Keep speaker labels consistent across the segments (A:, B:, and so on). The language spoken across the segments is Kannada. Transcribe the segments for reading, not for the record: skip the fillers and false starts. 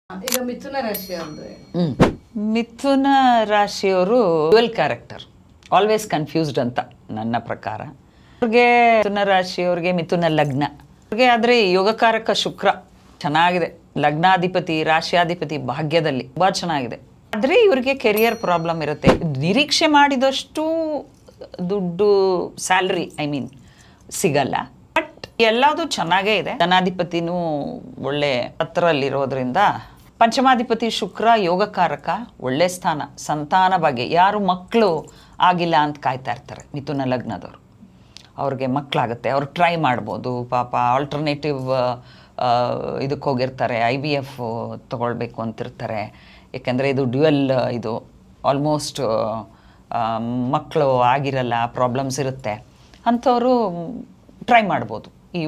A: ಈಗ ಮಿಥುನ ರಾಶಿ ಅಂದ್ರೆ
B: ಮಿಥುನ ರಾಶಿಯವರು ಡ್ಯುಯಲ್ ಕ್ಯಾರೆಕ್ಟರ್, ಆಲ್ವೇಸ್ ಕನ್ಫ್ಯೂಸ್ಡ್ ಅಂತ ನನ್ನ ಪ್ರಕಾರ. ಅವ್ರಿಗೆ ಮಿಥುನ ರಾಶಿಯವ್ರಿಗೆ ಮಿಥುನ ಲಗ್ನ, ಅವ್ರಿಗೆ ಆದರೆ ಯೋಗಕಾರಕ ಶುಕ್ರ ಚೆನ್ನಾಗಿದೆ, ಲಗ್ನಾಧಿಪತಿ ರಾಶಿಯಾಧಿಪತಿ ಭಾಗ್ಯದಲ್ಲಿ ತುಂಬ ಚೆನ್ನಾಗಿದೆ. ಆದರೆ ಇವರಿಗೆ ಕೆರಿಯರ್ ಪ್ರಾಬ್ಲಮ್ ಇರುತ್ತೆ. ನಿರೀಕ್ಷೆ ಮಾಡಿದಷ್ಟು ದುಡ್ಡು ಸ್ಯಾಲ್ರಿ ಸಿಗಲ್ಲ. ಬಟ್ ಎಲ್ಲದೂ ಚೆನ್ನಾಗೇ ಇದೆ. ಧನಾಧಿಪತಿನೂ ಒಳ್ಳೆ ಹತ್ತರಲ್ಲಿರೋದ್ರಿಂದ, ಪಂಚಮಾಧಿಪತಿ ಶುಕ್ರ ಯೋಗಕಾರಕ, ಒಳ್ಳೆ ಸ್ಥಾನ, ಸಂತಾನ ಬಗ್ಗೆ ಯಾರು ಮಕ್ಕಳು ಆಗಿಲ್ಲ ಅಂತ ಕಾಯ್ತಾ ಇರ್ತಾರೆ ಮಿಥುನ ಲಗ್ನದವರು, ಅವ್ರಿಗೆ ಮಕ್ಕಳಾಗುತ್ತೆ, ಅವ್ರು ಟ್ರೈ ಮಾಡ್ಬೋದು. ಪಾಪ ಆಲ್ಟರ್ನೇಟಿವ್ ಇದಕ್ಕೆ ಹೋಗಿರ್ತಾರೆ, IVF ತೊಗೊಳ್ಬೇಕು ಅಂತಿರ್ತಾರೆ. ಯಾಕೆಂದರೆ ಇದು ಡ್ಯುಯಲ್, ಇದು ಆಲ್ಮೋಸ್ಟ್ ಮಕ್ಕಳು ಆಗಿರಲ್ಲ, ಪ್ರಾಬ್ಲಮ್ಸ್ ಇರುತ್ತೆ, ಅಂಥವರು ಟ್ರೈ ಮಾಡ್ಬೋದು. ಈ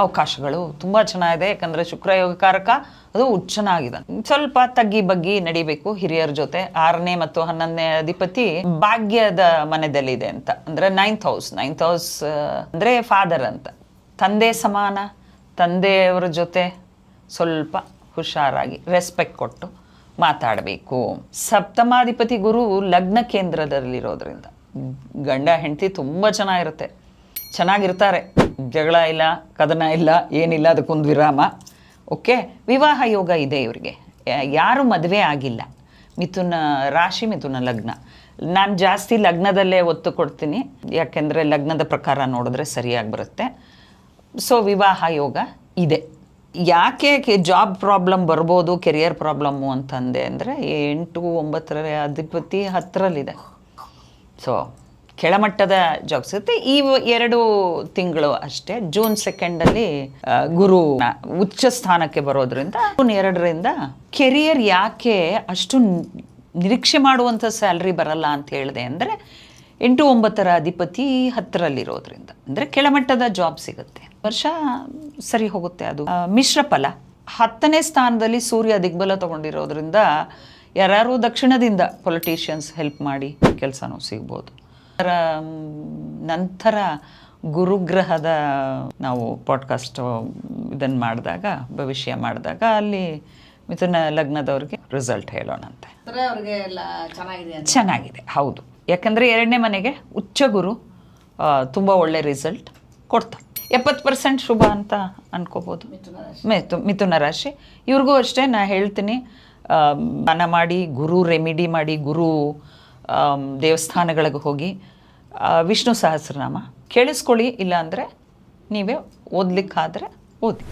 B: ಅವಕಾಶಗಳು ತುಂಬ ಚೆನ್ನಾಗಿದೆ. ಯಾಕಂದರೆ ಶುಕ್ರ ಯೋಗಕಾರಕ ಅದು ಚೆನ್ನಾಗಿದೆ. ಸ್ವಲ್ಪ ತಗ್ಗಿ ಬಗ್ಗಿ ನಡಿಬೇಕು ಹಿರಿಯರ ಜೊತೆ. 6ನೇ ಮತ್ತು 11ನೇ ಅಧಿಪತಿ ಭಾಗ್ಯದ ಮನೆಯಲ್ಲಿದೆ ಅಂತ, ಅಂದರೆ 9th ಹೌಸ್ ಅಂದರೆ ಫಾದರ್ ಅಂತ, ತಂದೆ ಸಮಾನ. ತಂದೆಯವರ ಜೊತೆ ಸ್ವಲ್ಪ ಹುಷಾರಾಗಿ ರೆಸ್ಪೆಕ್ಟ್ ಕೊಟ್ಟು ಮಾತಾಡಬೇಕು. ಸಪ್ತಮಾಧಿಪತಿ ಗುರು ಲಗ್ನ ಕೇಂದ್ರದಲ್ಲಿರೋದ್ರಿಂದ ಗಂಡ ಹೆಂಡತಿ ತುಂಬ ಚೆನ್ನಾಗಿರ್ತಾರೆ. ಜಗಳ ಇಲ್ಲ, ಕದನ ಇಲ್ಲ, ಏನಿಲ್ಲ, ಅದಕ್ಕೊಂದು ವಿರಾಮ. ಓಕೆ, ವಿವಾಹ ಯೋಗ ಇದೆ ಇವರಿಗೆ. ಯಾರು ಮದುವೆ ಆಗಿಲ್ಲ, ಮಿಥುನ ರಾಶಿ ಮಿಥುನ ಲಗ್ನ. ನಾನು ಜಾಸ್ತಿ ಲಗ್ನದಲ್ಲೇ ಒತ್ತು ಕೊಡ್ತೀನಿ, ಯಾಕೆಂದರೆ ಲಗ್ನದ ಪ್ರಕಾರ ನೋಡಿದ್ರೆ ಸರಿಯಾಗಿ ಬರುತ್ತೆ. ಸೊ ವಿವಾಹ ಯೋಗ ಇದೆ. ಯಾಕೆ ಜಾಬ್ ಪ್ರಾಬ್ಲಮ್ ಬರ್ಬೋದು, ಕೆರಿಯರ್ ಪ್ರಾಬ್ಲಮ್ಮು ಅಂತಂದೆ ಅಂದರೆ 8, 9ರ ಅಧಿಪತಿ 10ರಲ್ಲಿದೆ. ಸೊ ಕೆಳಮಟ್ಟದ ಜಾಬ್ ಸಿಗುತ್ತೆ. ಈ 2 ತಿಂಗಳು ಅಷ್ಟೇ. ಜೂನ್ 2 ಗುರು ಉಚ್ಚ ಸ್ಥಾನಕ್ಕೆ ಬರೋದ್ರಿಂದ, ಜೂನ್ 2ರಿಂದ ಕೆರಿಯರ್ ಯಾಕೆ ಅಷ್ಟು ನಿರೀಕ್ಷೆ ಮಾಡುವಂಥ ಸ್ಯಾಲ್ರಿ ಬರಲ್ಲ ಅಂತ ಹೇಳಿದೆ ಅಂದರೆ, 8, 9ರ ಅಧಿಪತಿ 10ರಲ್ಲಿರೋದ್ರಿಂದ, ಅಂದರೆ ಕೆಳಮಟ್ಟದ ಜಾಬ್ ಸಿಗುತ್ತೆ. ವರ್ಷ ಸರಿ ಹೋಗುತ್ತೆ. ಅದು ಮಿಶ್ರ ಫಲ. 10ನೇ ಸ್ಥಾನದಲ್ಲಿ ಸೂರ್ಯ ದಿಗ್ಬಲ ತಗೊಂಡಿರೋದ್ರಿಂದ ಯಾರು ದಕ್ಷಿಣದಿಂದ ಪೊಲಿಟಿಷಿಯನ್ಸ್ ಹೆಲ್ಪ್ ಮಾಡಿ ಕೆಲಸನೂ ಸಿಗ್ಬೋದು. ನಂತರ ಗುರುಗ್ರಹದ ನಾವು ಪಾಡ್ಕಾಸ್ಟ್ ಇದನ್ನು ಮಾಡಿದಾಗ, ಭವಿಷ್ಯ ಮಾಡಿದಾಗ, ಅಲ್ಲಿ ಮಿಥುನ ಲಗ್ನದವ್ರಿಗೆ ರಿಸಲ್ಟ್ ಹೇಳೋಣಂತೆ. ಚೆನ್ನಾಗಿದೆ, ಹೌದು. ಯಾಕಂದರೆ 2ನೇ ಮನೆಗೆ ಉಚ್ಚ ಗುರು ತುಂಬ ಒಳ್ಳೆ ರಿಸಲ್ಟ್ ಕೊಡ್ತಾರೆ. 70% ಶುಭ ಅಂತ ಅನ್ಕೋಬೋದು ಮಿಥುನ ರಾಶಿ. ಇವ್ರಿಗೂ ಅಷ್ಟೇ ನಾ ಹೇಳ್ತೀನಿ, ದಾನ ಮಾಡಿ, ಗುರು ರೆಮಿಡಿ ಮಾಡಿ, ಗುರು ದೇವಸ್ಥಾನಗಳಿಗೆ ಹೋಗಿ ವಿಷ್ಣು ಸಹಸ್ರನಾಮ ಕೇಳಿಸ್ಕೊಳ್ಳಿ. ಇಲ್ಲ ಅಂದರೆ ನೀವೇ ಓದಲಿಕ್ಕಾದರೆ ಓದಿ.